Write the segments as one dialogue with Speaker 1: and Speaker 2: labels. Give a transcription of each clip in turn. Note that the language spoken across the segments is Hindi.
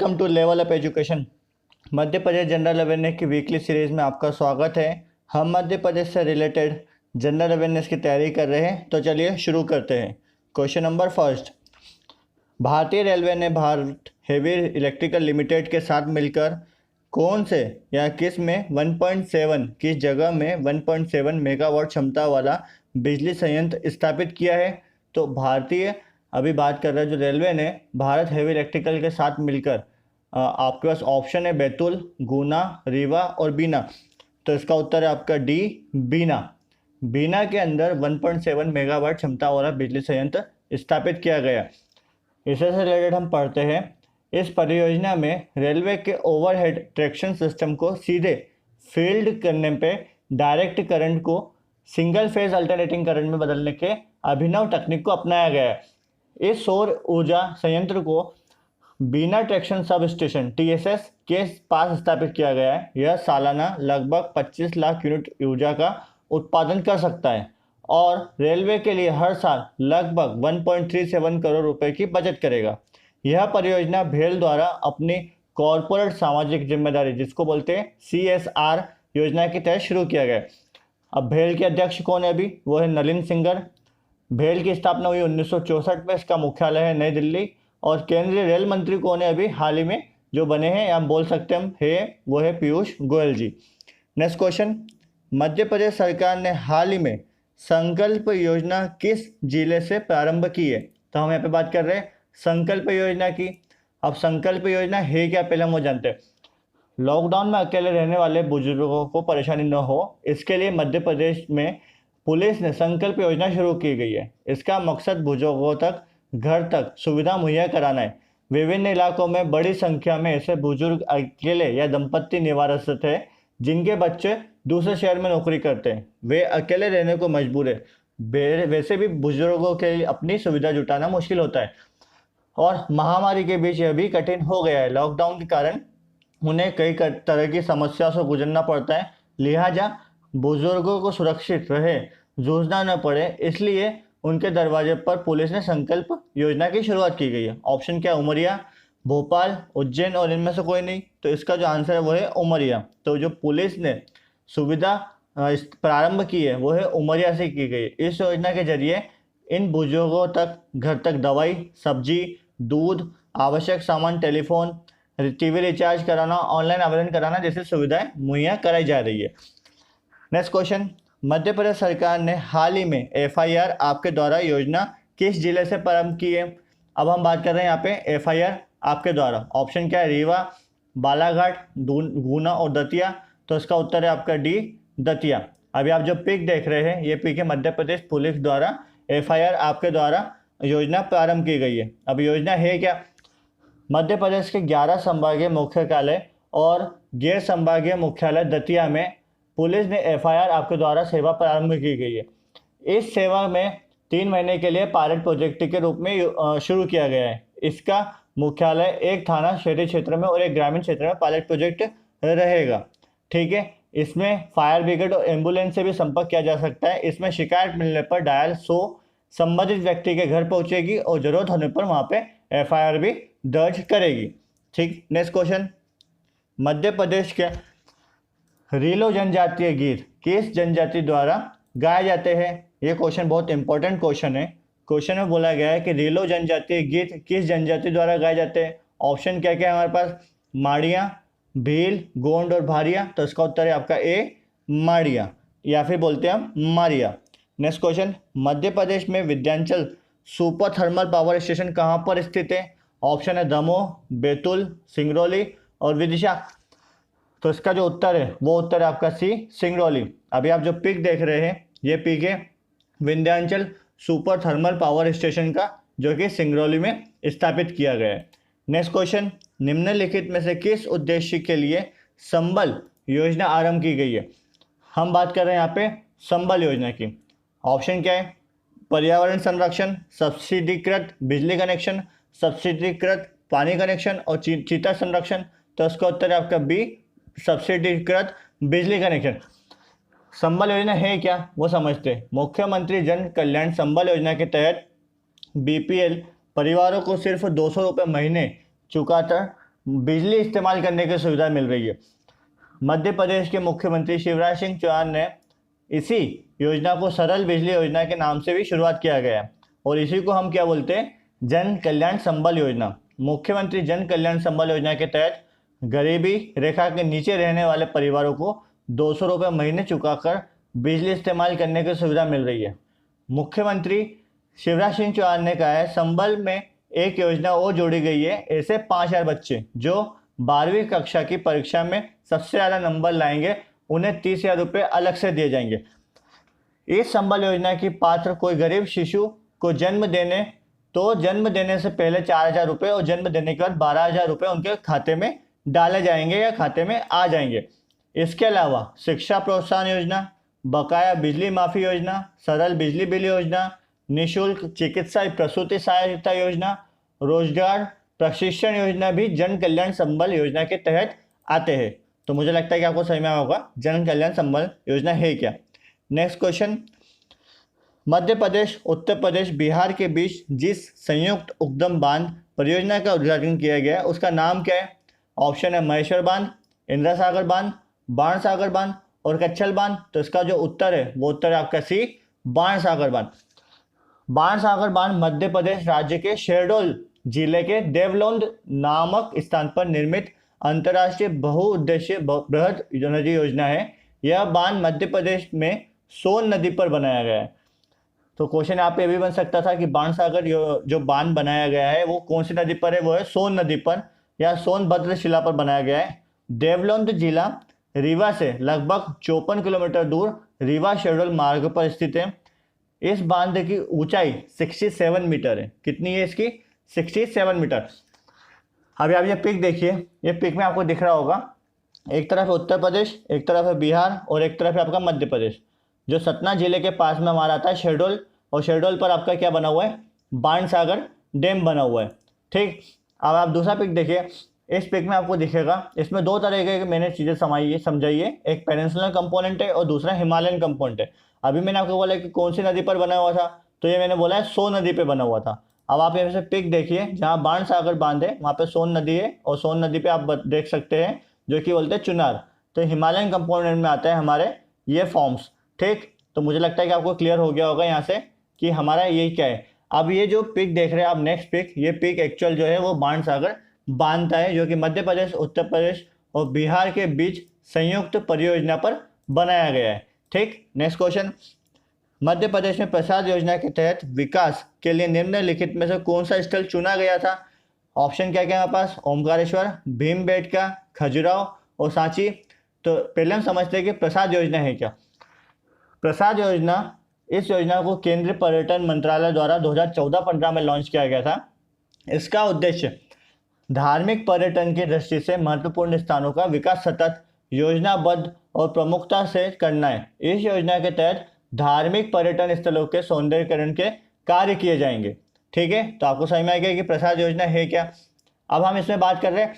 Speaker 1: Welcome to level up education. Madhya Pradesh general awareness की वीकली सीरीज में आपका स्वागत है। हम मध्य प्रदेश से रिलेटेड जनरल अवेयरनेस की तैयारी कर रहे हैं, तो चलिए शुरू करते हैं। क्वेश्चन नंबर फर्स्ट, भारतीय रेलवे ने भारत हेवी इलेक्ट्रिकल लिमिटेड के साथ मिलकर कौन से या किस में 1.7 किस जगह में 1.7 मेगावाट क्षमता वाला बिजली संयंत्र स्थापित किया है? तो भारतीय अभी बात कर रहे हैं जो रेलवे ने भारत हेवी इलेक्ट्रिकल के साथ मिलकर आपके पास ऑप्शन है बैतूल, गुना, रीवा और बीना। तो इसका उत्तर है आपका डी, बीना। बीना के अंदर 1.7 मेगावाट क्षमता वाला बिजली संयंत्र स्थापित किया गया। इससे रिलेटेड हम पढ़ते हैं, इस परियोजना में रेलवे के ओवरहेड ट्रैक्शन सिस्टम को सीधे फील्ड करने पे डायरेक्ट करंट को सिंगल फेज अल्टरनेटिंग करंट में बदलने के अभिनव तकनीक को अपनाया गया है। इस सौर ऊर्जा संयंत्र को बीना ट्रैक्शन सब स्टेशन TSS के पास स्थापित किया गया है। यह सालाना लगभग 25 लाख यूनिट ऊर्जा का उत्पादन कर सकता है और रेलवे के लिए हर साल लगभग 1.37 करोड़ रुपए की बचत करेगा। यह परियोजना भेल द्वारा अपनी कॉरपोरेट सामाजिक जिम्मेदारी, जिसको बोलते हैं CSR योजना के तहत शुरू किया गया। अब भेल के अध्यक्ष कौन है? अभी वो है नलिन सिंगर। भेल की स्थापना हुई 1964 में। इसका मुख्यालय है नई दिल्ली। और केंद्रीय रेल मंत्री कौन है अभी हाल ही में जो बने हैं, या बोल सकते हम है, वो है पीयूष गोयल जी। नेक्स्ट क्वेश्चन, मध्य प्रदेश सरकार ने हाल ही में संकल्प योजना किस जिले से प्रारंभ की है? तो हम यहाँ पे बात कर रहे हैं संकल्प योजना की। अब संकल्प योजना है क्या, पहले हम वो जानते हैं। लॉकडाउन में अकेले रहने वाले बुजुर्गों को परेशानी न हो, इसके लिए मध्य प्रदेश में पुलिस ने संकल्प योजना शुरू की गई है। इसका मकसद बुजुर्गों तक घर तक सुविधा मुहैया कराना है। विभिन्न इलाकों में बड़ी संख्या में ऐसे बुजुर्ग अकेले या दंपत्ति निवारस्त है जिनके बच्चे दूसरे शहर में नौकरी करते हैं। वे अकेले रहने को मजबूर है। वैसे भी बुजुर्गों के लिए अपनी सुविधा जुटाना मुश्किल होता है और महामारी के बीच यह भी कठिन हो गया है। लॉकडाउन के कारण उन्हें कई तरह की समस्याओं से गुजरना पड़ता है। लिहाजा बुजुर्गों को सुरक्षित रहे, जूझना न पड़े, इसलिए उनके दरवाजे पर पुलिस ने संकल्प योजना की शुरुआत की गई है। ऑप्शन क्या है? उमरिया, भोपाल, उज्जैन और इनमें से कोई नहीं। तो इसका जो आंसर है वो है उमरिया। तो जो पुलिस ने सुविधा प्रारंभ की है वो है उमरिया से की गई। इस योजना के जरिए इन बुजुर्गों तक घर तक दवाई, सब्जी, दूध, आवश्यक सामान, टेलीफोन, TV रिचार्ज कराना, ऑनलाइन आवेदन कराना जैसी सुविधाएं मुहैया कराई जा रही है। नेक्स्ट क्वेश्चन, मध्य प्रदेश सरकार ने हाल ही में FIR आपके द्वारा योजना किस जिले से प्रारंभ की है? अब हम बात कर रहे हैं यहाँ पे FIR आपके द्वारा। ऑप्शन क्या है? रीवा, बालाघाट, गुना और दतिया। तो इसका उत्तर है आपका डी, दतिया। अभी आप जो पिक देख रहे हैं ये पिक है मध्य प्रदेश पुलिस द्वारा FIR आपके द्वारा योजना प्रारंभ की गई है। अब योजना है क्या? मध्य प्रदेश के 11 संभागीय मुख्यालय और गैर संभागीय मुख्यालय दतिया में पुलिस ने FIR आपके द्वारा सेवा प्रारंभ की गई है। इस सेवा में 3 महीने के लिए पायलट प्रोजेक्ट के रूप में शुरू किया गया है। इसका मुख्यालय एक थाना शहरी क्षेत्र में और एक ग्रामीण क्षेत्र में पायलट प्रोजेक्ट रहेगा। ठीक है, इसमें फायर ब्रिगेड और एम्बुलेंस से भी संपर्क किया जा सकता है। इसमें शिकायत मिलने पर डायल 100 संबंधित व्यक्ति के घर पहुंचेगी और जरूरत होने पर वहां पे FIR भी दर्ज करेगी। ठीक, नेक्स्ट क्वेश्चन, मध्य प्रदेश के रीलो जनजातीय गीत किस जनजाति द्वारा गाए जाते हैं? ये क्वेश्चन बहुत इंपॉर्टेंट क्वेश्चन है। क्वेश्चन में बोला गया है कि रीलो जनजातीय गीत किस जनजाति द्वारा गाए जाते हैं। ऑप्शन क्या क्या है हमारे पास? माड़िया, भील, गोंड और भारिया। तो इसका उत्तर है आपका ए, माड़िया, या फिर बोलते हैं हम मारिया। नेक्स्ट क्वेश्चन, मध्य प्रदेश में Vindhyachal super thermal power station कहाँ पर स्थित है? ऑप्शन है दमोह, बैतूल, सिंगरौली और विदिशा। तो इसका जो उत्तर है वो उत्तर है आपका सी, सिंगरौली। अभी आप जो पिक देख रहे हैं ये पिक है Vindhyachal super thermal power station का, जो कि सिंगरौली में स्थापित किया गया है। नेक्स्ट क्वेश्चन, निम्नलिखित में से किस उद्देश्य के लिए संबल योजना आरंभ की गई है? हम बात कर रहे हैं यहाँ पे संबल योजना की। ऑप्शन क्या है? पर्यावरण संरक्षण, सब्सिडीकृत बिजली कनेक्शन, सब्सिडीकृत पानी कनेक्शन और चीता संरक्षण। तो इसका उत्तर है आपका बी, सब्सिडीकृत बिजली कनेक्शन। संबल योजना है क्या वो समझते हैं। मुख्यमंत्री जन कल्याण संबल योजना के तहत BPL परिवारों को सिर्फ 200 रुपये महीने चुकाकर बिजली इस्तेमाल करने की सुविधा मिल रही है। मध्य प्रदेश के मुख्यमंत्री शिवराज सिंह चौहान ने इसी योजना को सरल बिजली योजना के नाम से भी शुरुआत किया गया है और इसी को हम क्या बोलते हैं, जन कल्याण संबल योजना। मुख्यमंत्री जन कल्याण संबल योजना के तहत गरीबी रेखा के नीचे रहने वाले परिवारों को 200 रुपये महीने चुकाकर बिजली इस्तेमाल करने की सुविधा मिल रही है। मुख्यमंत्री शिवराज सिंह चौहान ने कहा है संबल में एक योजना और जोड़ी गई है। ऐसे 5000 बच्चे जो 12वीं कक्षा की परीक्षा में सबसे ज़्यादा नंबर लाएंगे उन्हें 30,000 रुपये अलग से दिए जाएंगे। इस संबल योजना की पात्र कोई गरीब शिशु को जन्म देने से पहले 4,000 रुपये और जन्म देने के बाद 12,000 रुपये उनके खाते में डाले जाएंगे या खाते में आ जाएंगे। इसके अलावा शिक्षा प्रोत्साहन योजना, बकाया बिजली माफ़ी योजना, सरल बिजली बिल योजना, निःशुल्क चिकित्सा प्रसूति सहायता योजना, रोजगार प्रशिक्षण योजना भी जन कल्याण संबल योजना के तहत आते हैं। तो मुझे लगता है कि आपको समझ में आया होगा जन कल्याण संबल योजना है क्या। नेक्स्ट क्वेश्चन, मध्य प्रदेश, उत्तर प्रदेश, बिहार के बीच जिस संयुक्त उद्गम बांध परियोजना का उद्घाटन किया गया है उसका नाम क्या है? ऑप्शन है महेश्वर बांध, इंदिरा सागर बांध, बाण सागर बांध और कच्छल बांध। तो इसका जो उत्तर है वो उत्तर है आपका सी, बाण सागर बांध। बाण सागर बांध मध्य प्रदेश राज्य के शहडोल जिले के देवलोंद नामक स्थान पर निर्मित अंतर्राष्ट्रीय बहुउद्देशीय बृहद नदी योजना है। यह बांध मध्य प्रदेश में सोन नदी पर बनाया गया है। तो क्वेश्चन यहाँ पे ये भी बन सकता था कि बाण सागर जो बांध बनाया गया है वो कौन सी नदी पर है? वो है सोन नदी पर या सोनभद्र शिला पर बनाया गया है। देवलोंद जिला रीवा से लगभग 54 किलोमीटर दूर रीवा शहडोल मार्ग पर स्थित है। इस बांध की ऊंचाई 67 मीटर है। कितनी है इसकी? 67 मीटर। अभी आप ये पिक देखिए, ये पिक में आपको दिख रहा होगा एक तरफ है उत्तर प्रदेश, एक तरफ है बिहार और एक तरफ है आपका मध्य प्रदेश। जो सतना जिले के पास में हमारा आता है शहडोल, और शहडोल पर आपका क्या बना हुआ है? बाण सागर डैम बना हुआ है। ठीक, अब आप दूसरा पिक देखिए। इस पिक में आपको दिखेगा इसमें दो तरह के मैंने चीज़ें समझाइए। एक पेनिनसुलर कंपोनेंट है और दूसरा हिमालयन कंपोनेंट है। अभी मैंने आपको बोला कि कौन सी नदी पर बना हुआ था, तो ये मैंने बोला है सोन नदी पे बना हुआ था। अब आप यहाँ से पिक देखिए, जहाँ बाण सागर बांध है वहाँ पे सोन नदी है और सोन नदी पे आप देख सकते हैं जो कि बोलते हैं चुनार। तो हिमालयन कंपोनेंट में आता है हमारे ये फॉर्म्स। ठीक, तो मुझे लगता है कि आपको क्लियर हो गया होगा यहाँ से कि हमारा ये क्या है। अब ये जो पिक देख रहे हैं आप, नेक्स्ट पिक, ये पिक एक्चुअल जो है वो बाण सागर बांध है जो कि मध्य प्रदेश, उत्तर प्रदेश और बिहार के बीच संयुक्त परियोजना पर बनाया गया है। ठीक, नेक्स्ट क्वेश्चन, मध्य प्रदेश में प्रसाद योजना के तहत विकास के लिए निम्नलिखित में से कौन सा स्थल चुना गया था? ऑप्शन क्या क्या हमारे पास? ओमकारेश्वर, भीमबेटका, खजुराहो और सांची। तो पहले हम समझते हैं कि प्रसाद योजना है क्या। प्रसाद योजना, इस योजना को केंद्रीय पर्यटन मंत्रालय द्वारा 2014-15 में लॉन्च किया गया था। इसका उद्देश्य धार्मिक पर्यटन की दृष्टि से महत्वपूर्ण स्थानों का विकास सतत, योजनाबद्ध और प्रमुखता से करना है। इस योजना के तहत धार्मिक पर्यटन स्थलों के सौंदर्यीकरण के कार्य किए जाएंगे। ठीक है, तो आपको समझ में आ गया कि प्रसाद योजना है क्या। अब हम इसमें बात कर रहे हैं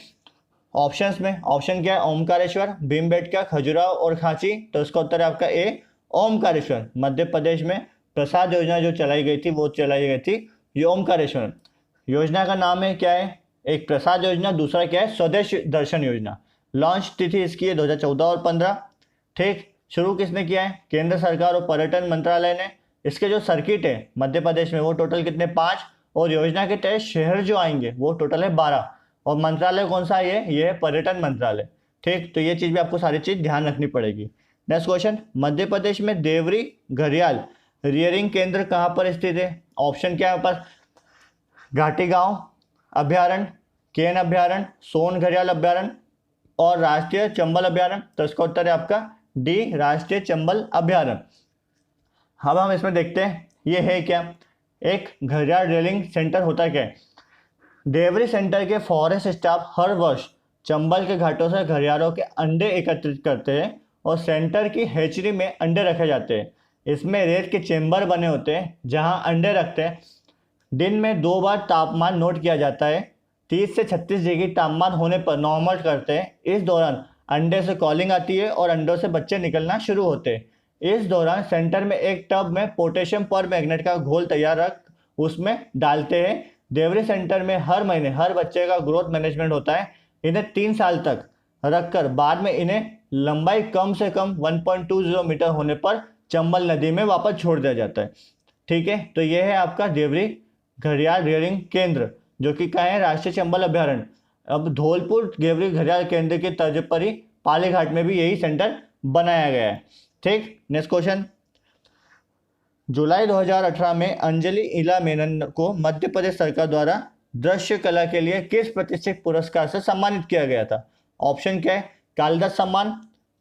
Speaker 1: ऑप्शंस में। ऑप्शन क्या है? ओमकारेश्वर, भीमबेटका, खजुराहो और सांची। तो इसका उत्तर है आपका ए, ओमकारेश्वर। मध्य प्रदेश में प्रसाद योजना जो चलाई गई थी वो चलाई गई थी ये ओमकारेश्वर। योजना का नाम है क्या है? एक प्रसाद योजना, दूसरा क्या है? स्वदेश दर्शन योजना। लॉन्च तिथि इसकी है 2014 और 15। ठीक, शुरू किसने किया है? केंद्र सरकार और पर्यटन मंत्रालय ने। इसके जो सर्किट है मध्य प्रदेश में वो टोटल कितने? 5, और योजना के तहत शहर जो आएंगे वो टोटल है 12। और मंत्रालय कौन सा है? ये है पर्यटन मंत्रालय। ठीक, तो ये चीज़ भी आपको सारी चीज़ ध्यान रखनी पड़ेगी। नेक्स्ट क्वेश्चन, मध्य प्रदेश में देवरी घड़ियाल रियरिंग केंद्र कहाँ पर स्थित है? ऑप्शन क्या है पास? घाटी गांव अभ्यारण्य, केन अभ्यारण्य, सोन घड़ियाल अभ्यारण्य और राष्ट्रीय चंबल अभ्यारण्य। तो इसका उत्तर है आपका डी, राष्ट्रीय चंबल अभ्यारण्य। अब हम इसमें देखते हैं ये है क्या। एक घड़ियाल रेलिंग सेंटर होता क्या है? देवरी सेंटर के फॉरेस्ट स्टाफ हर वर्ष चंबल के घाटों से घड़ियालों के अंडे एकत्रित करते हैं और सेंटर की हैचरी में अंडे रखे जाते हैं। इसमें रेत के चेंबर बने होते हैं जहां अंडे रखते हैं। दिन में 2 बार तापमान नोट किया जाता है। 30 से 36 डिग्री तापमान होने पर नॉर्मल करते हैं। इस दौरान अंडे से कॉलिंग आती है और अंडों से बच्चे निकलना शुरू होते हैं। इस दौरान सेंटर में एक टब में पोटेशियम पर मैग्नेट का घोल तैयार रख उसमें डालते हैं। देवरी सेंटर में हर महीने हर बच्चे का ग्रोथ मैनेजमेंट होता है। इन्हें 3 साल तक रखकर बाद में इन्हें लंबाई कम से कम 1.20 मीटर होने पर चंबल नदी में वापस छोड़ दिया जाता है। ठीक है, तो यह है आपका देवरी घड़ियाल रियरिंग केंद्र, जो कि कहाँ है, राष्ट्रीय चंबल अभ्यारण्य। अब धौलपुर देवरी घड़ियाल केंद्र की तर्ज पर ही पालीघाट में भी यही सेंटर बनाया गया है। ठीक, नेक्स्ट क्वेश्चन। जुलाई 2018 में अंजलि इला मेनन को मध्य प्रदेश सरकार द्वारा दृश्य कला के लिए किस प्रतिष्ठित पुरस्कार से सम्मानित किया गया था? ऑप्शन क्या है, कालिदास सम्मान,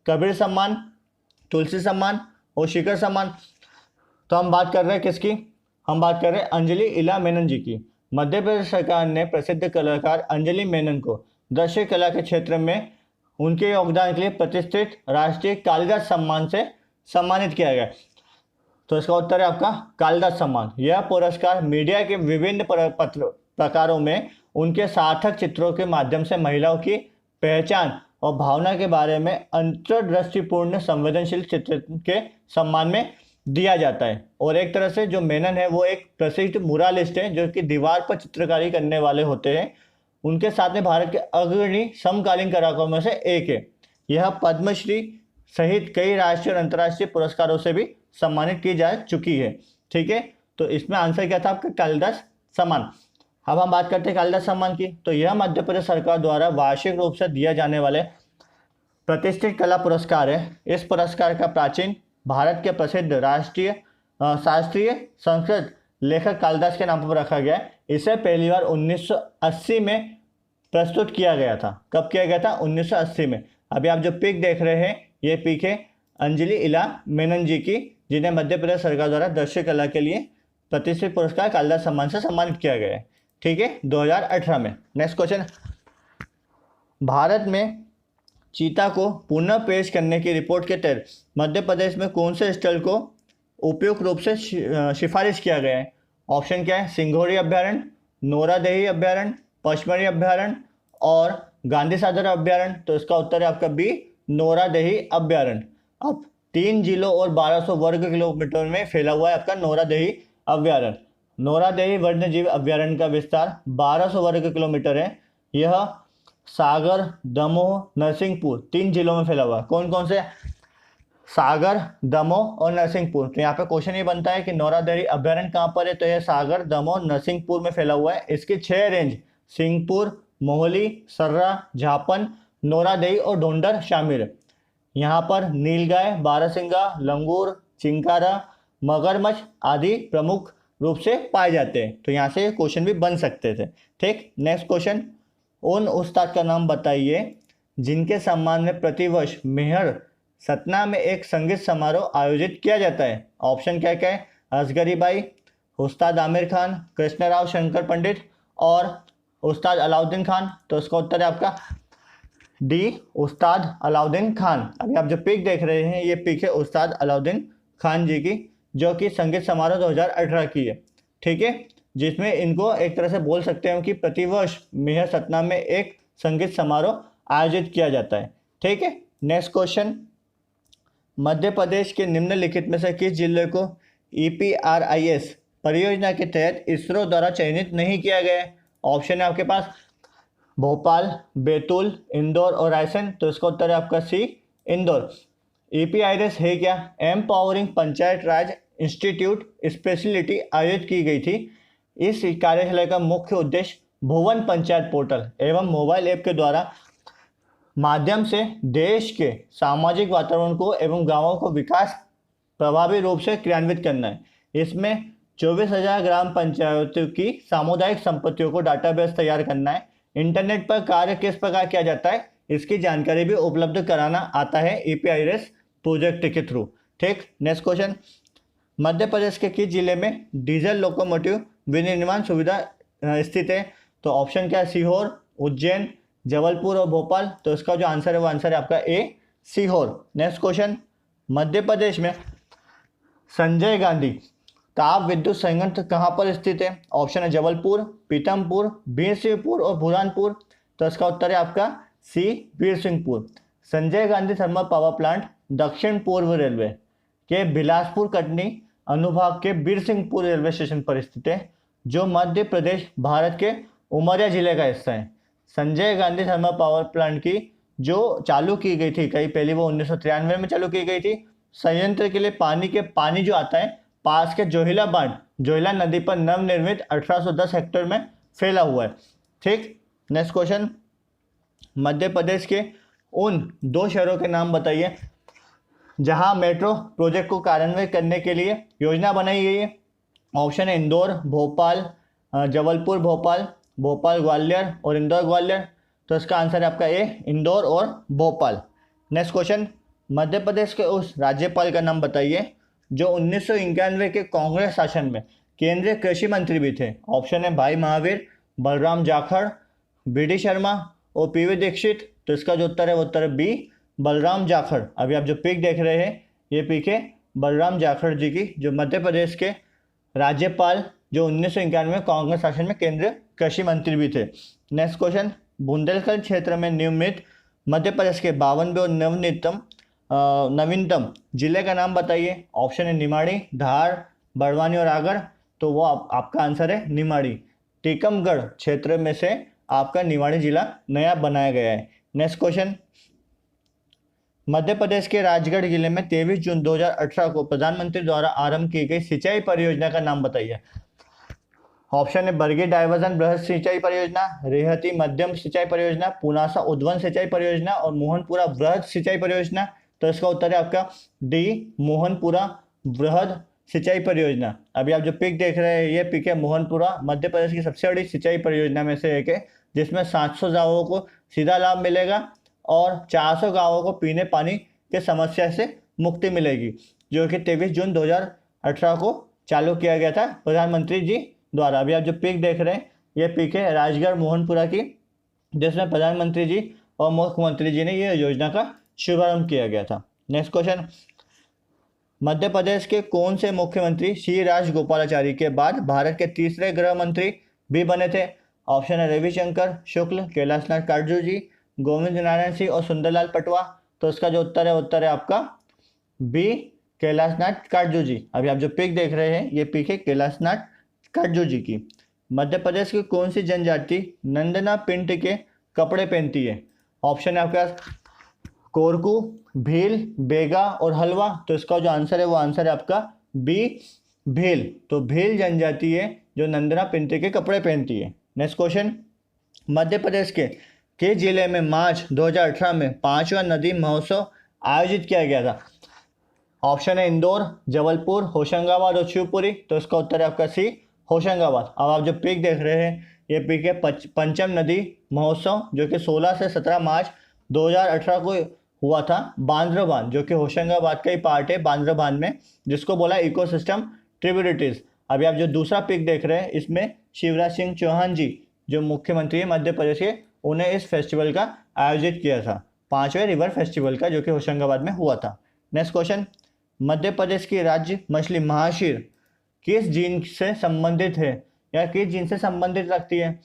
Speaker 1: कबीर सम्मान, तुलसी सम्मान और शिखर सम्मान। तो हम बात कर रहे हैं किसकी? हम बात कर रहे हैं अंजलि इला मेनन जी की। मध्य प्रदेश सरकार ने प्रसिद्ध कलाकार अंजलि मेनन को दृश्य कला के क्षेत्र में उनके योगदान के लिए प्रतिष्ठित राष्ट्रीय कालिदास सम्मान से सम्मानित किया गया। तो इसका उत्तर है आपका कालिदास सम्मान। यह पुरस्कार मीडिया के विभिन्न प्रकारों में उनके सार्थक चित्रों के माध्यम से महिलाओं की पहचान और भावना के बारे में अंतर्दृष्टिपूर्ण संवेदनशील चित्र के सम्मान में दिया जाता है। और एक तरह से जो मेनन है वो एक प्रसिद्ध मुरालिस्ट है, जो कि दीवार पर चित्रकारी करने वाले होते हैं। उनके साथ में भारत के अग्रणी समकालीन कलाकारों में से एक है। यह पद्मश्री सहित कई राष्ट्रीय और अंतर्राष्ट्रीय पुरस्कारों से भी सम्मानित की जा चुकी है। ठीक है, तो इसमें आंसर क्या था आपका? कालिदास सम्मान। अब हम बात करते हैं कालिदास सम्मान की। तो यह मध्य प्रदेश सरकार द्वारा वार्षिक रूप से दिया जाने वाले प्रतिष्ठित कला पुरस्कार है। इस पुरस्कार का प्राचीन भारत के प्रसिद्ध राष्ट्रीय शास्त्रीय संस्कृत लेखक कालिदास के नाम पर रखा गया है। इसे पहली बार 1980 में प्रस्तुत किया गया था। कब किया गया था? 1980 में। अभी आप जो पिक देख रहे हैं ये पिक है अंजलि इला मेनन जी की, जिन्हें मध्य प्रदेश सरकार द्वारा दृश्य कला के लिए प्रतिष्ठित पुरस्कार कालिदास सम्मान से सम्मानित किया गया है। ठीक है, 2018 में। Next question. भारत में चीता को पुनः पेश करने की रिपोर्ट के तहत मध्य प्रदेश में कौन से स्थल को उपयुक्त रूप से सिफारिश किया गया है? ऑप्शन क्या है? सिंघोरी अभ्यारण्य, नोरादेही अभ्यारण्य, पचमढ़ी अभ्यारण्य और गांधी सागर अभ्यारण्य। तो इसका उत्तर है आपका बी, नोरादेही अभ्यारण्य। अब 3 जिलों और 1200 वर्ग किलोमीटर में फैला हुआ है आपका नोरादेही अभ्यारण्य। नोरादेही वन्यजीव अभ्यारण्य का विस्तार 1200 वर्ग किलोमीटर है। यह सागर, दमोह, नरसिंहपुर 3 जिलों में फैला हुआ है। कौन कौन से? सागर, दमोह और नरसिंहपुर। तो यहाँ पे क्वेश्चन ये बनता है कि नोरादेही अभ्यारण्य कहाँ पर है? तो यह सागर, दमोह, नरसिंहपुर में फैला हुआ है। इसकी 6 रेंज सिंहपुर, मोहली, सर्रा, झापन, नोरादेही और ढोंडर शामिल है। यहाँ पर नीलगाय, बारहसिंगा, लंगूर, चिंकारा, मगरमच्छ आदि प्रमुख रूप से पाए जाते हैं। तो यहाँ से क्वेश्चन भी बन सकते थे। ठीक, नेक्स्ट क्वेश्चन। उन उस्ताद का नाम बताइए जिनके सम्मान में प्रतिवर्ष मेहर सतना में एक संगीत समारोह आयोजित किया जाता है। ऑप्शन क्या क्या है? असगरी बाई, उस्ताद आमिर खान, कृष्णराव शंकर पंडित और उस्ताद अलाउद्दीन खान। तो इसका उत्तर है आपका डी, उस्ताद अलाउद्दीन खान। अभी आप जो पिक देख रहे हैं ये पिक है उस्ताद अलाउद्दीन खान जी की, जो कि संगीत समारोह 2018 की है। ठीक है, जिसमें इनको एक तरह से बोल सकते हैं कि प्रतिवर्ष मेहर सतना में एक संगीत समारोह आयोजित किया जाता है। ठीक है, नेक्स्ट क्वेश्चन। मध्य प्रदेश के निम्नलिखित में से किस जिले को EPRIS परियोजना के तहत इसरो द्वारा चयनित नहीं किया गया है? ऑप्शन है आपके पास भोपाल, बैतूल, इंदौर और रायसेन। तो इसका उत्तर है आपका सी, इंदौर। EPRIS है क्या? एम्पावरिंग पंचायत राज इंस्टीट्यूट स्पेशलिटी आयोजित की गई थी। इस कार्यशाला का मुख्य उद्देश्य भुवन पंचायत पोर्टल एवं मोबाइल ऐप के द्वारा माध्यम से देश के सामाजिक वातावरण को एवं गांवों को विकास प्रभावी रूप से क्रियान्वित करना है। इसमें 24,000 ग्राम पंचायतों की सामुदायिक संपत्तियों को डाटाबेस तैयार करना है। इंटरनेट पर कार्य किस प्रकार किया जाता है इसकी जानकारी भी उपलब्ध कराना आता है EPRIS प्रोजेक्ट के थ्रू। ठीक, नेक्स्ट क्वेश्चन। मध्य प्रदेश के किस जिले में डीजल लोकोमोटिव विनिर्माण सुविधा स्थित है? तो ऑप्शन क्या है? सीहोर, उज्जैन, जबलपुर और भोपाल। तो इसका जो आंसर है वो आंसर है आपका A, Sehore. Next question. Madhya Pradesh में संजय गांधी ताप विद्युत संयंत्र कहाँ पर स्थित है? ऑप्शन है जबलपुर, पीतमपुर, बीरसिंहपुर और बुरहानपुर। तो इसका उत्तर है आपका C, Birsinghpur. Sanjay Gandhi thermal power plant दक्षिण पूर्व रेलवे के बिलासपुर कटनी अनुभाग के बीरसिंहपुर रेलवे स्टेशन पर स्थित है, जो मध्य प्रदेश भारत के उमरिया जिले का हिस्सा है। Sanjay Gandhi thermal power plant की जो चालू की गई थी, कहीं पहले वो 1993 में चालू की गई थी। संयंत्र के लिए पानी जो आता है पास के जोहिला बांध, जोहिला नदी पर नवनिर्मित 1810 हेक्टेयर में फैला हुआ है। ठीक, नेक्स्ट क्वेश्चन, मध्य प्रदेश के उन 2 शहरों के नाम बताइए जहां मेट्रो प्रोजेक्ट को कार्यान्वित करने के लिए योजना बनाई गई है। ऑप्शन है इंदौर, भोपाल, जबलपुर भोपाल, भोपाल ग्वालियर और इंदौर ग्वालियर। तो इसका आंसर है आपका ए, इंदौर और भोपाल। नेक्स्ट क्वेश्चन, मध्य प्रदेश के उस राज्यपाल का नाम बताइए जो 1991 के कांग्रेस शासन में केंद्रीय कृषि मंत्री भी थे। ऑप्शन है भाई महावीर, बलराम जाखड़, बी.डी. शर्मा और पी.वी. दीक्षित। तो इसका जो उत्तर है वो उत्तर बी, बलराम जाखड़। अभी आप जो पिक देख रहे हैं ये पिक है बलराम जाखड़ जी की, जो मध्य प्रदेश के राज्यपाल जो 1991 में कांग्रेस शासन में केंद्रीय कृषि मंत्री भी थे। नेक्स्ट क्वेश्चन, बुंदेलखंड क्षेत्र में निर्मित मध्य प्रदेश के 52वें और नवीनतम जिले का नाम बताइए। ऑप्शन है निमाड़ी, धार, बड़वानी और आगर। तो वो आपका आंसर है निमाड़ी। टीकमगढ़ क्षेत्र में से आपका निमाड़ी जिला नया बनाया गया है। नेक्स्ट क्वेश्चन, मध्य प्रदेश के राजगढ़ जिले में 23 जून 2018 को प्रधानमंत्री द्वारा आरंभ की गई सिंचाई परियोजना का नाम बताइए। ऑप्शन है बरगी डायवर्जन बृहद सिंचाई परियोजना, रेहती मध्यम सिंचाई परियोजना, पुनासा उद्वन सिंचाई परियोजना और मोहनपुरा बृहद सिंचाई परियोजना। तो इसका उत्तर है आपका डी, मोहनपुरा बृहद सिंचाई परियोजना। अभी आप जो पिक देख रहे हैं ये पिक है मोहनपुरा, मध्य प्रदेश की सबसे बड़ी सिंचाई परियोजना में से एक है, जिसमें 700 गांवों को सीधा लाभ मिलेगा और 400 गांवों को पीने पानी के समस्या से मुक्ति मिलेगी, जो कि 23 जून 2018 को चालू किया गया था प्रधानमंत्री जी द्वारा। अभी आप जो पिक देख रहे हैं ये पिक है राजगढ़ मोहनपुरा की, जिसमें प्रधानमंत्री जी और मुख्यमंत्री जी ने ये योजना का शुभारंभ किया गया था। नेक्स्ट क्वेश्चन, मध्य प्रदेश के कौन से मुख्यमंत्री श्री राजगोपालाचारी के बाद भारत के तीसरे गृह मंत्री भी बने थे। ऑप्शन है रविशंकर शुक्ल, कैलाशनाथ काटजू जी, गोविंद नारायण सिंह और सुंदरलाल पटवा। तो इसका जो उत्तर है आपका बी, कैलाशनाथ काटजू जी। अभी आप जो पिक देख रहे हैं ये पिक है कैलाशनाथ काटजू जी की। मध्य प्रदेश की कौन सी जनजाति नंदना पिंट के कपड़े पहनती है। ऑप्शन है आपके पास कोरकू, भील, बेगा और हलवा। तो इसका जो आंसर है वो आंसर है आपका बी, भील। तो भील जनजाति है जो नंदना पिंट के कपड़े पहनती है। नेक्स्ट क्वेश्चन, मध्य प्रदेश के जिले में मार्च 2018 में 5वां नदी महोत्सव आयोजित किया गया था। ऑप्शन है इंदौर, जबलपुर, होशंगाबाद और शिवपुरी। तो इसका उत्तर है आपका सी, होशंगाबाद। अब आप जो पिक देख रहे हैं ये पिक है पंचम नदी महोत्सव, जो कि 16 से 17 मार्च 2018 को हुआ था बांद्राबान, जो कि होशंगाबाद का ही पार्ट है बांद्राबान में, जिसको बोला इकोसिस्टम ट्रिब्यूटरीज। अभी आप जो दूसरा पिक देख रहे हैं इसमें शिवराज सिंह चौहान जी जो मुख्यमंत्री है मध्य प्रदेश के, उन्हें इस फेस्टिवल का आयोजित किया था, 5वें रिवर फेस्टिवल का, जो कि होशंगाबाद में हुआ था। नेक्स्ट क्वेश्चन, मध्य प्रदेश की राज्य मछली महाशीर किस जीन से संबंधित है या किस जीन से संबंधित रखती है।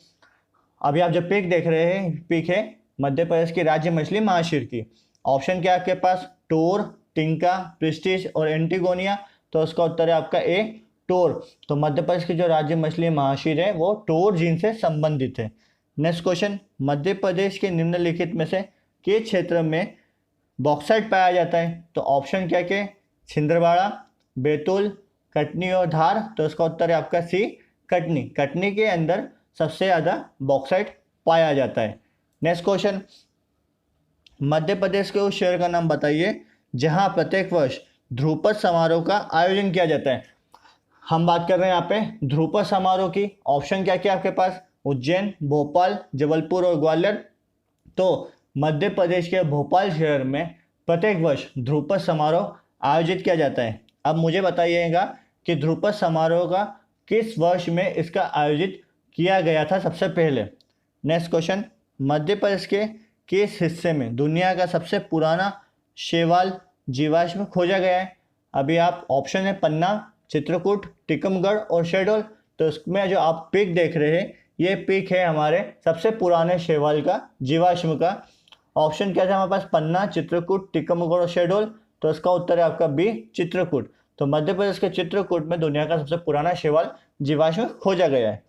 Speaker 1: अभी आप जो पिक देख रहे हैं पिक है मध्य प्रदेश की राज्य मछली महाशीर की। ऑप्शन क्या है आपके पास टोर, टिंका, प्रिस्टिज और एंटीगोनिया। तो उसका उत्तर है आपका ए, टोर। तो मध्य प्रदेश की जो राज्य मछली महाशीर है वो टोर जीन से संबंधित है। नेक्स्ट क्वेश्चन, मध्य प्रदेश के निम्नलिखित में से किस क्षेत्र में बॉक्साइट पाया जाता है। तो ऑप्शन क्या क्या, छिंदवाड़ा, बैतूल, कटनी और धार। तो इसका उत्तर है आपका सी, कटनी। कटनी के अंदर सबसे ज़्यादा बॉक्साइट पाया जाता है। नेक्स्ट क्वेश्चन, मध्य प्रदेश के उस शहर का नाम बताइए जहां प्रत्येक वर्ष ध्रुपद समारोह का आयोजन किया जाता है। हम बात कर रहे हैं यहाँ पे ध्रुपद समारोह की। ऑप्शन क्या क्या आपके पास, उज्जैन, भोपाल, जबलपुर और ग्वालियर। तो मध्य प्रदेश के भोपाल शहर में प्रत्येक वर्ष ध्रुपद समारोह आयोजित किया जाता है। अब मुझे बताइएगा कि ध्रुपद समारोह का किस वर्ष में इसका आयोजित किया गया था सबसे पहले। नेक्स्ट क्वेश्चन, मध्य प्रदेश के किस हिस्से में दुनिया का सबसे पुराना शैवाल जीवाश्म खोजा गया है। अभी आप ऑप्शन है पन्ना, चित्रकूट, टीकमगढ़ और शहडोल। तो इसमें जो आप पिक देख रहे हैं ये पिक है हमारे सबसे पुराने शैवाल का जीवाश्म का। ऑप्शन क्या था हमारे पास, पन्ना, चित्रकूट, टीकमगढ़ और शहडोल। तो इसका उत्तर है आपका बी, चित्रकूट। तो मध्य प्रदेश के चित्रकूट में दुनिया का सबसे पुराना शैवाल जीवाश्म खोजा गया है।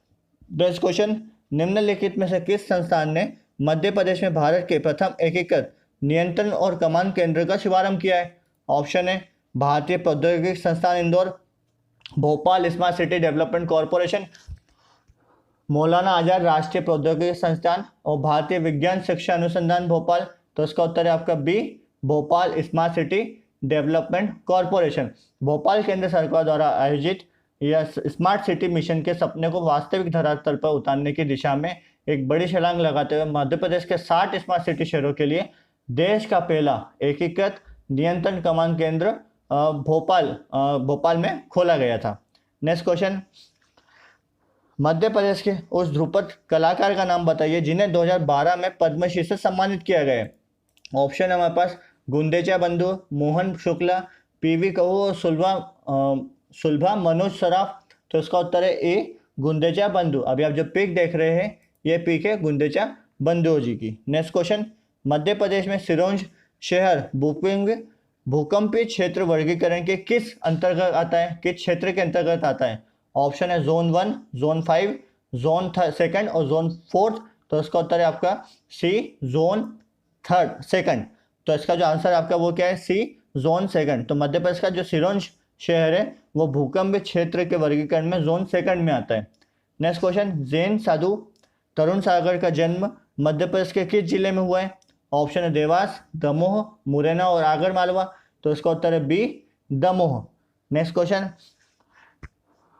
Speaker 1: नेक्स्ट क्वेश्चन, निम्नलिखित में से किस संस्थान ने मध्य प्रदेश में भारत के प्रथम एकीकृत नियंत्रण और कमान केंद्र का शुभारंभ किया है? ऑप्शन है भारतीय प्रौद्योगिकी संस्थान Indore, Bhopal smart city development corporation, Maulana Azad राष्ट्रीय प्रौद्योगिकी संस्थान और भारतीय विज्ञान शिक्षा अनुसंधान भोपाल। तो इसका उत्तर है आपका B, Bhopal smart city development corporation. Bhopal केंद्र सरकार द्वारा आयोजित यह स्मार्ट सिटी मिशन के सपने को वास्तविक धरातल पर उतारने की दिशा में एक बड़ी छलांग लगाते हुए मध्य प्रदेश के 60 स्मार्ट सिटी शहरों के लिए देश का पहला एकीकृत नियंत्रण कमान केंद्र भोपाल में खोला गया था। नेक्स्ट क्वेश्चन, मध्य प्रदेश के उस ध्रुपद कलाकार का नाम बताइए जिन्हें 2012 में पद्मश्री से सम्मानित किया गया है? ऑप्शन है हमारे पास गुंदेचा बंधु, मोहन शुक्ला, पीवी कहू और सुलभा मनोज सराफ। तो इसका उत्तर है ए, गुंदेचा बंधु। अभी आप जो पिक देख रहे हैं ये पिक है गुंदेचा बंधु जी की। नेक्स्ट क्वेश्चन, मध्य प्रदेश में सिरोंज शहर भूकंपीय क्षेत्र वर्गीकरण के किस अंतर्गत आता है, किस क्षेत्र के अंतर्गत आता है? ऑप्शन है जोन 1, जोन 5, जोन 2 और जोन 4। तो इसका उत्तर है आपका सी, जोन 2। तो इसका जो आंसर आपका वो क्या है? सी, जोन 2। तो मध्य प्रदेश का जो सिरोंज शहर है वो भूकंपीय क्षेत्र के वर्गीकरण में जोन 2 में आता है। नेक्स्ट क्वेश्चन, जैन साधु तरुण सागर का जन्म मध्य प्रदेश के किस जिले में हुआ है? ऑप्शन है देवास, दमोह, मुरैना और आगर मालवा। तो इसका उत्तर है B, Damoh. Next question,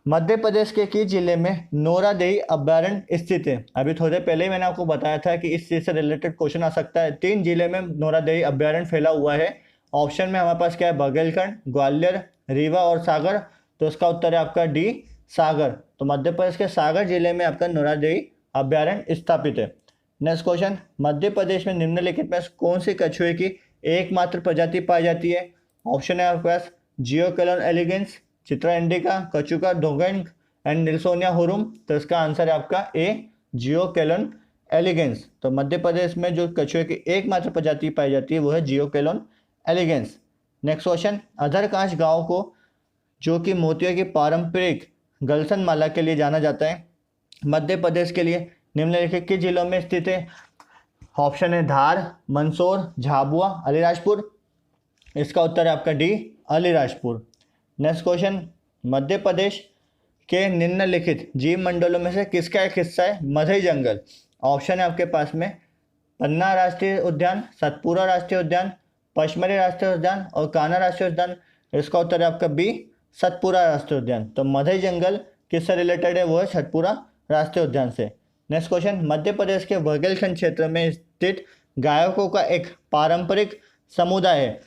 Speaker 1: Madhya प्रदेश के किस जिले में नोरादेई अभयारण्य स्थित है? अभी थोड़े पहले ही मैंने आपको बताया था कि इस चीज से रिलेटेड क्वेश्चन आ सकता है। 3 जिले में नोरादेई अभयारण्य फैला हुआ है। ऑप्शन में हमारे पास क्या है? बघेलखंड, ग्वालियर, रीवा और सागर। तो इसका उत्तर है आपका डी, सागर। तो मध्य प्रदेश के सागर जिले में आपका नोरादेई अभयारण्य स्थापित है। नेक्स्ट क्वेश्चन, मध्य प्रदेश में निम्नलिखित में कौन सी कछुए की एकमात्र प्रजाति पाई जाती है? ऑप्शन है आपके पास जियोकेलन एलिगेंस, चित्रा इंडिका, कचुका डोगेंग एंड निल्सोनिया हुरुम। तो इसका आंसर है आपका ए, जियोकेलन एलिगेंस। तो मध्य प्रदेश में जो कछुए की एकमात्र प्रजाति पाई जाती है वो है जियोकेलन एलिगेंस। नेक्स्ट क्वेश्चन, अधरकांच गांव को जो कि मोतियों की पारंपरिक गलसन माला के लिए जाना जाता है मध्य प्रदेश के लिए निम्नलिखित किस जिलों में स्थित है? ऑप्शन है धार, मंदसौर, झाबुआ, अलीराजपुर। इसका उत्तर है आपका D, Alirajpur. Next question, Madhya प्रदेश के निम्नलिखित जीव मंडलों में से किसका एक हिस्सा है मधई जंगल? ऑप्शन है आपके पास में पन्ना राष्ट्रीय उद्यान, सतपुरा राष्ट्रीय उद्यान, पचमढ़ी राष्ट्रीय उद्यान और कान्हा राष्ट्रीय उद्यान। इसका उत्तर है आपका बी, सतपुरा राष्ट्रीय उद्यान। तो मधई जंगल किससे रिलेटेड है? वो है सतपुरा राष्ट्रीय उद्यान से। नेक्स्ट क्वेश्चन, मध्य प्रदेश के बघेलखंड क्षेत्र में स्थित गायकों का एक पारंपरिक समुदाय है।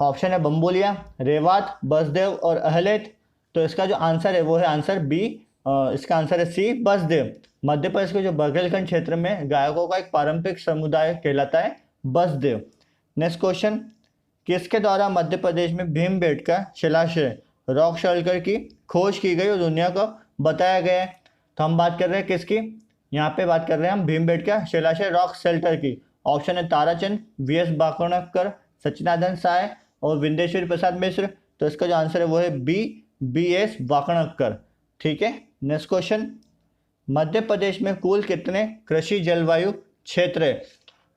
Speaker 1: ऑप्शन है बम्बुलिया, रेवात, बसदेव और अहलेत। तो इसका जो आंसर है वो है आंसर बी, इसका आंसर है सी, बसदेव। मध्य प्रदेश के जो बघेलखंड क्षेत्र में गायकों का एक पारंपरिक समुदाय कहलाता है बसदेव। नेक्स्ट क्वेश्चन, किसके द्वारा मध्य प्रदेश में भीमबेटका शिलाशय रॉक शेल्टर की खोज की गई और दुनिया को बताया गया है? तो हम बात कर रहे हैं किसकी? यहाँ पे बात कर रहे हैं हम भीमबेटका शिलाशय रॉक शेल्टर की। ऑप्शन है ताराचंद, वी.एस. बाकणकर, सच्चिदानंद साय और विंदेश्वरी प्रसाद मिश्र। तो इसका जो आंसर है वो है बी, बी.एस. बाकणकर। ठीक है। नेक्स्ट क्वेश्चन, मध्य प्रदेश में कुल कितने कृषि जलवायु क्षेत्र है?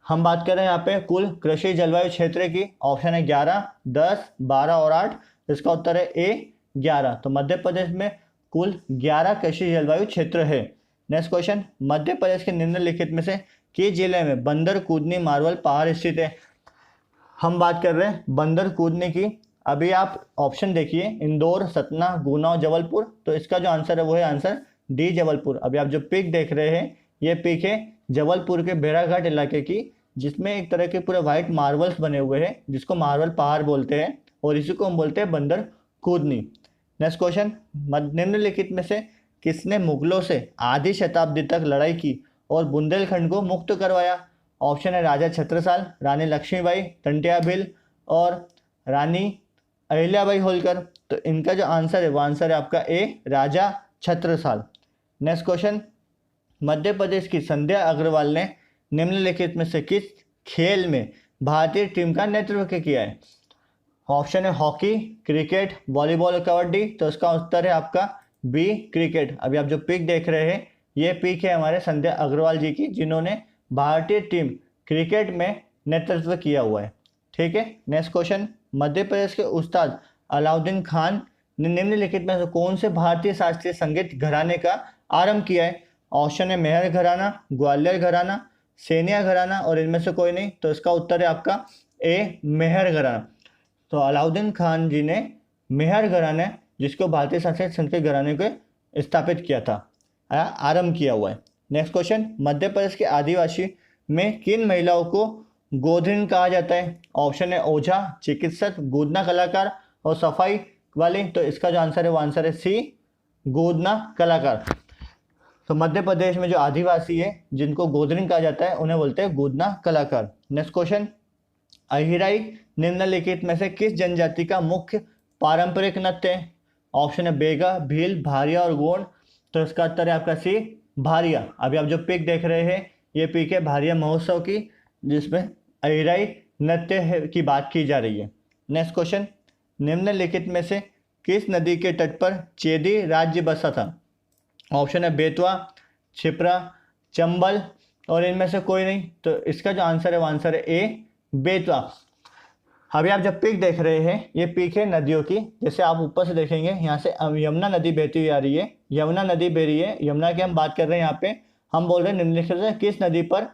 Speaker 1: हम बात कर रहे हैं यहाँ पे कुल कृषि जलवायु क्षेत्र की। ऑप्शन है 11, 10, 12 और 8। इसका उत्तर है ए, 11। तो मध्य प्रदेश में कुल 11 कृषि जलवायु क्षेत्र है। नेक्स्ट क्वेश्चन, मध्य प्रदेश के निम्नलिखित में से किस जिले में बंदर कूदनी मार्बल पहाड़ स्थित है? हम बात कर रहे हैं बंदर कूदनी की। अभी आप ऑप्शन देखिए, इंदौर, सतना, गुना और जबलपुर। तो इसका जो आंसर है वो है आंसर डी, जबलपुर। अभी आप जो पिक देख रहे हैं ये पिक है जबलपुर के भेड़ाघाट इलाके की, जिसमें एक तरह के पूरे वाइट मार्बल्स बने हुए हैं जिसको मार्बल पहाड़ बोलते हैं और इसी को हम बोलते हैं बंदर कूदनी। नेक्स्ट क्वेश्चन, निम्नलिखित में से किसने मुगलों से आधी शताब्दी तक लड़ाई की और बुंदेलखंड को मुक्त करवाया? ऑप्शन है राजा छत्रसाल, रानी लक्ष्मीबाई, टंट्या भील और रानी अहिल्याबाई होलकर। तो इनका जो आंसर है वो आंसर है आपका ए, राजा छत्रसाल। नेक्स्ट क्वेश्चन, मध्य प्रदेश की संध्या अग्रवाल ने निम्नलिखित में से किस खेल में भारतीय टीम का नेतृत्व किया है? ऑप्शन है हॉकी, क्रिकेट, वॉलीबॉल और कबड्डी। तो इसका उत्तर है आपका बी, क्रिकेट। अभी आप जो पिक देख रहे हैं ये पिक है हमारे संध्या अग्रवाल जी की, जिन्होंने भारतीय टीम क्रिकेट में नेतृत्व किया हुआ है? ठीक है। नेक्स्ट क्वेश्चन, मध्य प्रदेश के उस्ताद अलाउद्दीन खान ने निम्नलिखित में से कौन से भारतीय शास्त्रीय संगीत घराने का आरंभ किया है? ऑप्शन है मेहर घराना, ग्वालियर घराना, सेनिया घराना और इनमें से कोई नहीं। तो इसका उत्तर है आपका ए, मेहर घराना। तो अलाउद्दीन खान जी ने मेहर घराने, जिसको भारतीय शास्त्रीय संगीत घराने को स्थापित किया था, आरंभ किया हुआ है। नेक्स्ट क्वेश्चन, मध्य प्रदेश के आदिवासी में किन महिलाओं को गोधन कहा जाता है? ऑप्शन है ओझा, चिकित्सक, गोदना कलाकार और सफाई वाली। तो इसका जो आंसर है वो आंसर है सी, गोदना कलाकार। तो मध्य प्रदेश में जो आदिवासी है जिनको गोधन कहा जाता है उन्हें बोलते हैं गोदना कलाकार। नेक्स्ट क्वेश्चन, अहिराई निम्नलिखित में से किस जनजाति का मुख्य पारंपरिक नृत्य है? ऑप्शन है बेगा, भील, भारिया और गोंड। तो इसका उत्तर है आपका सी, भारिया। अभी आप जो पिक देख रहे हैं ये पिक है भारिया महोत्सव की, जिसमें अहिराई नृत्य की बात की जा रही है। नेक्स्ट क्वेश्चन, निम्नलिखित में से किस नदी के तट पर चेदी राज्य बसा था? ऑप्शन है बेतवा, छिप्रा, चंबल और इनमें से कोई नहीं। तो इसका जो आंसर है वो आंसर है ए, बेतवा। अभी आप जब पिक देख रहे हैं ये पिक है नदियों की। जैसे आप ऊपर से देखेंगे यहाँ से यमुना नदी बहती हुई आ रही है, यमुना नदी बह रही है, यमुना की हम बात कर रहे हैं। यहाँ पे हम बोल रहे हैं निम्नलिखित से किस नदी पर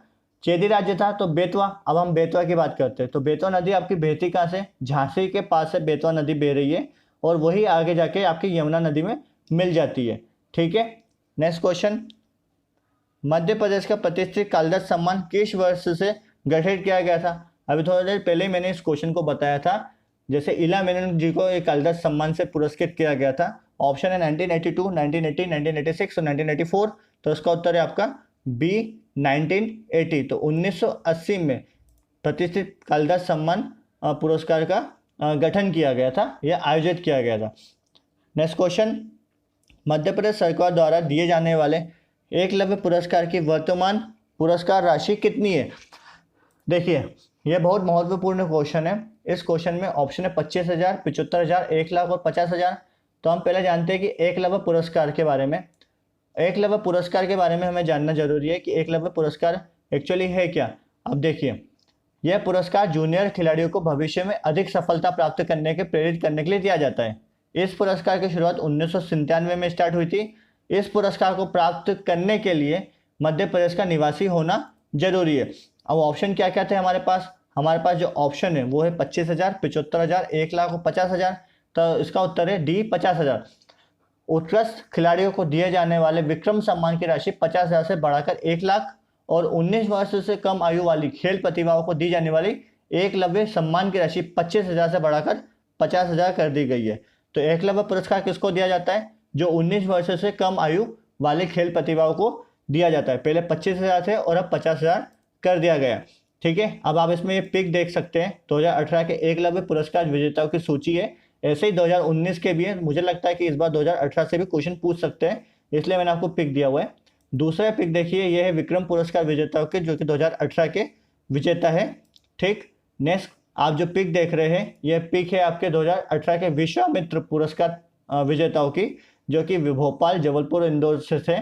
Speaker 1: चेदी राज्य था? तो बेतवा। अब हम बेतवा की बात करते हैं। तो बेतवा नदी आपकी बहती कहाँ से? झांसी के पास से बेतवा नदी बह रही है और वही आगे जाके आपकी यमुना नदी में मिल जाती है। ठीक है। नेक्स्ट क्वेश्चन, मध्य प्रदेश का प्रतिष्ठित कालिदास सम्मान किस वर्ष से गठित किया गया था? अभी थोड़ी देर पहले ही मैंने इस क्वेश्चन को बताया था। जैसे इला मेनन जी को एक कालिदास सम्मान से पुरस्कृत किया गया था। ऑप्शन है 1982, 1980, 1986 और 1984। तो इसका उत्तर है आपका बी, 1980। तो 1980 में प्रतिष्ठित कालिदास सम्मान पुरस्कार का गठन किया गया था, यह आयोजित किया गया था। नेक्स्ट क्वेश्चन, मध्य प्रदेश सरकार द्वारा दिए जाने वाले एकलव्य पुरस्कार की वर्तमान पुरस्कार राशि कितनी है? देखिए यह बहुत महत्वपूर्ण क्वेश्चन है। इस क्वेश्चन में ऑप्शन है 25,000, 75,000, 1,00,000 और 50,000। तो हम पहले जानते हैं कि एकलव्य पुरस्कार के बारे में। एकलव्य पुरस्कार के बारे में हमें जानना जरूरी है कि एकलव्य पुरस्कार एक्चुअली है क्या। अब देखिए, यह पुरस्कार जूनियर खिलाड़ियों को भविष्य में अधिक सफलता प्राप्त करने के प्रेरित करने के लिए दिया जाता है। इस पुरस्कार की शुरुआत 1997 में स्टार्ट हुई थी। इस पुरस्कार को प्राप्त करने के लिए मध्य प्रदेश का निवासी होना जरूरी है। अब ऑप्शन क्या क्या थे हमारे पास? हमारे पास जो ऑप्शन है वो है 25,000, 75,000, 1,00,000 और 50,000। तो इसका उत्तर है डी, 50,000। उत्कृष्ट खिलाड़ियों को दिए जाने वाले विक्रम सम्मान की राशि 50,000 से बढ़ाकर 1,00,000 और 19 वर्ष से कम आयु वाली खेल प्रतिभाओं को दी जाने वाली एकलव्य सम्मान की राशि 25,000 से बढ़ाकर 50,000 कर दी गई है। तो एकलव्य पुरस्कार किसको दिया जाता है? जो 19 वर्ष से कम आयु वाले खेल प्रतिभाओं को दिया जाता है। पहले 25,000 थे और अब 50,000 कर दिया गया। ठीक है। अब आप इसमें ये पिक देख सकते हैं 2018 के एकलव्य पुरस्कार विजेताओं की सूची है। ऐसे ही 2019 के भी है। मुझे लगता है कि इस बार 2018 से भी क्वेश्चन पूछ सकते हैं, इसलिए मैंने आपको पिक दिया हुआ है। दूसरा पिक देखिए, ये है विक्रम पुरस्कार विजेताओं के, जो कि 2018 के विजेता है। ठीक। नेक्स्ट आप जो पिक देख रहे हैं ये पिक है आपके 2018 के विश्वामित्र पुरस्कार विजेताओं की, जो कि भोपाल, जबलपुर, इंदौर से थे।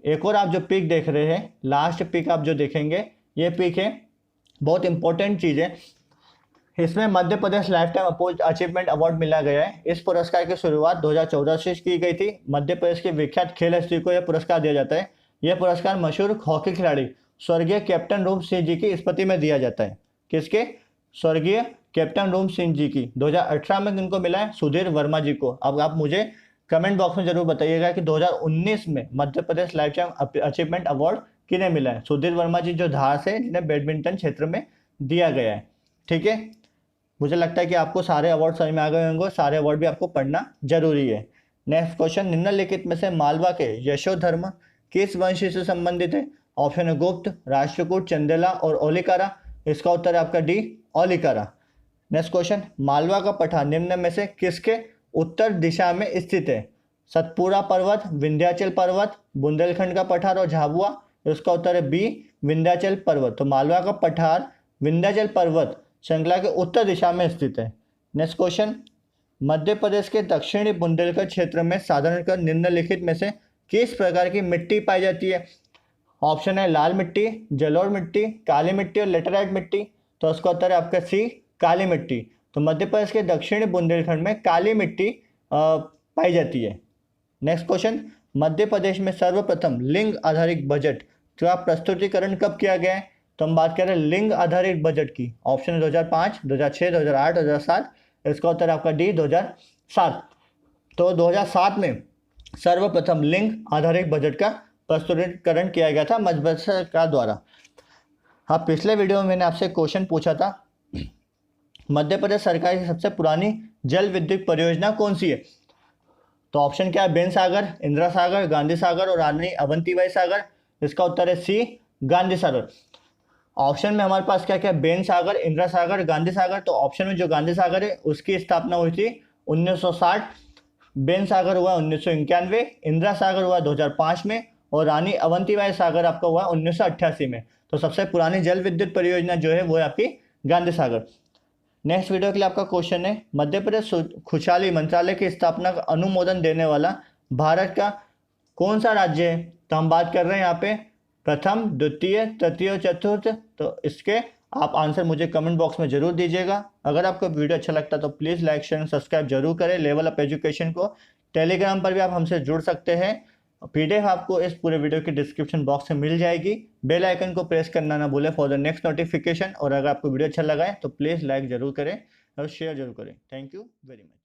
Speaker 1: एक और आप जो पिक देख रहे हैं, लास्ट पिक आप जो देखेंगे ये पिक है, बहुत इंपॉर्टेंट चीज़ है। इसमें Madhya Pradesh life time achievement award मिला गया है। इस पुरस्कार की शुरुआत 2014 से की गई थी। मध्य प्रदेश के विख्यात खेल हस्ती को यह पुरस्कार दिया जाता है। यह पुरस्कार मशहूर हॉकी खिलाड़ी स्वर्गीय कैप्टन रूप सिंह जी की स्मृति में दिया जाता है। किसके? स्वर्गीय कैप्टन रूप सिंह जी की। 2018 में किनको मिला है? सुधीर वर्मा जी को। अब आप मुझे कमेंट बॉक्स में जरूर बताइएगा कि 2019 में Madhya Pradesh life time achievement award किन्हें मिला है? सुधीर वर्मा जी जो धार से, जिन्हें बैडमिंटन क्षेत्र में दिया गया है। ठीक है। मुझे लगता है कि आपको सारे अवार्ड समझ में आ गए होंगे। सारे अवार्ड भी आपको पढ़ना जरूरी है। नेक्स्ट क्वेश्चन, निम्नलिखित में से मालवा के यशोधर्म किस वंश से संबंधित है? ऑप्शन है गुप्त, राष्ट्रकूट, चंदेला और ओलिकारा। इसका उत्तर है आपका डी, ओलिकारा। नेक्स्ट क्वेश्चन, मालवा का पठार निम्न में से किसके उत्तर दिशा में स्थित है? सतपुरा पर्वत, विंध्याचल पर्वत, बुंदेलखंड का पठार और झाबुआ। इसका उत्तर है बी, विंध्याचल पर्वत। तो मालवा का पठार विंध्याचल पर्वत श्रृंखला के उत्तर दिशा में स्थित है। नेक्स्ट क्वेश्चन, मध्य प्रदेश के दक्षिणी बुंदेलखंड क्षेत्र में साधारणतः निम्नलिखित में से किस प्रकार की मिट्टी पाई जाती है? ऑप्शन है लाल मिट्टी, जलोढ़ मिट्टी, काली मिट्टी और लेटेराइट मिट्टी। तो उसका उत्तर है आपका सी, काली मिट्टी। तो मध्य प्रदेश के दक्षिणी बुंदेलखंड में काली मिट्टी पाई जाती है। नेक्स्ट क्वेश्चन, मध्य प्रदेश में सर्वप्रथम लिंग आधारित बजट का प्रस्तुतिकरण कब किया गया है? तो हम बात कर रहे हैं लिंग आधारित बजट की। ऑप्शन है 2005, 2006, 2008, 2007। इसका उत्तर आपका डी 2007। तो 2007 में सर्वप्रथम लिंग आधारित बजट का प्रस्तुतिकरण किया गया था मध्य प्रदेश सरकार द्वारा। हाँ, पिछले वीडियो में मैंने आपसे क्वेश्चन पूछा था, मध्य प्रदेश सरकार की सबसे पुरानी जल विद्युत परियोजना कौन सी है? तो ऑप्शन क्या है? बेन सागर, इंदिरा सागर, गांधी सागर और रानी अवंतीबाई सागर। इसका उत्तर है सी, गांधी सागर। ऑप्शन में हमारे पास क्या क्या? बेन सागर, इंदिरा सागर, गांधी सागर। तो ऑप्शन में जो गांधी सागर है उसकी स्थापना हुई थी 1960, बेन सागर हुआ 1991, इंदिरा सागर हुआ 2005 में और रानी अवंतीबाई सागर आपका हुआ 1988 में। तो सबसे पुरानी जल विद्युत परियोजना जो है वो है आपकी गांधी सागर। नेक्स्ट वीडियो के लिए आपका क्वेश्चन है, मध्य प्रदेश खुशहाली मंत्रालय की स्थापना का अनुमोदन देने वाला भारत का कौन सा राज्य है? तो हम बात कर रहे हैं यहाँ पे प्रथम, द्वितीय, तृतीय और चतुर्थ। तो इसके आप आंसर मुझे कमेंट बॉक्स में जरूर दीजिएगा। अगर आपको वीडियो अच्छा लगता है तो प्लीज़ लाइक, शेयर, सब्सक्राइब जरूर करें। लेवल अप एजुकेशन को टेलीग्राम पर भी आप हमसे जुड़ सकते हैं। PDF आपको इस पूरे वीडियो के डिस्क्रिप्शन बॉक्स में मिल जाएगी। बेल आइकन को प्रेस करना ना भूलें फॉर द नेक्स्ट नोटिफिकेशन। और अगर आपको वीडियो अच्छा लगा है तो प्लीज़ लाइक ज़रूर करें और शेयर जरूर करें। Thank you very much.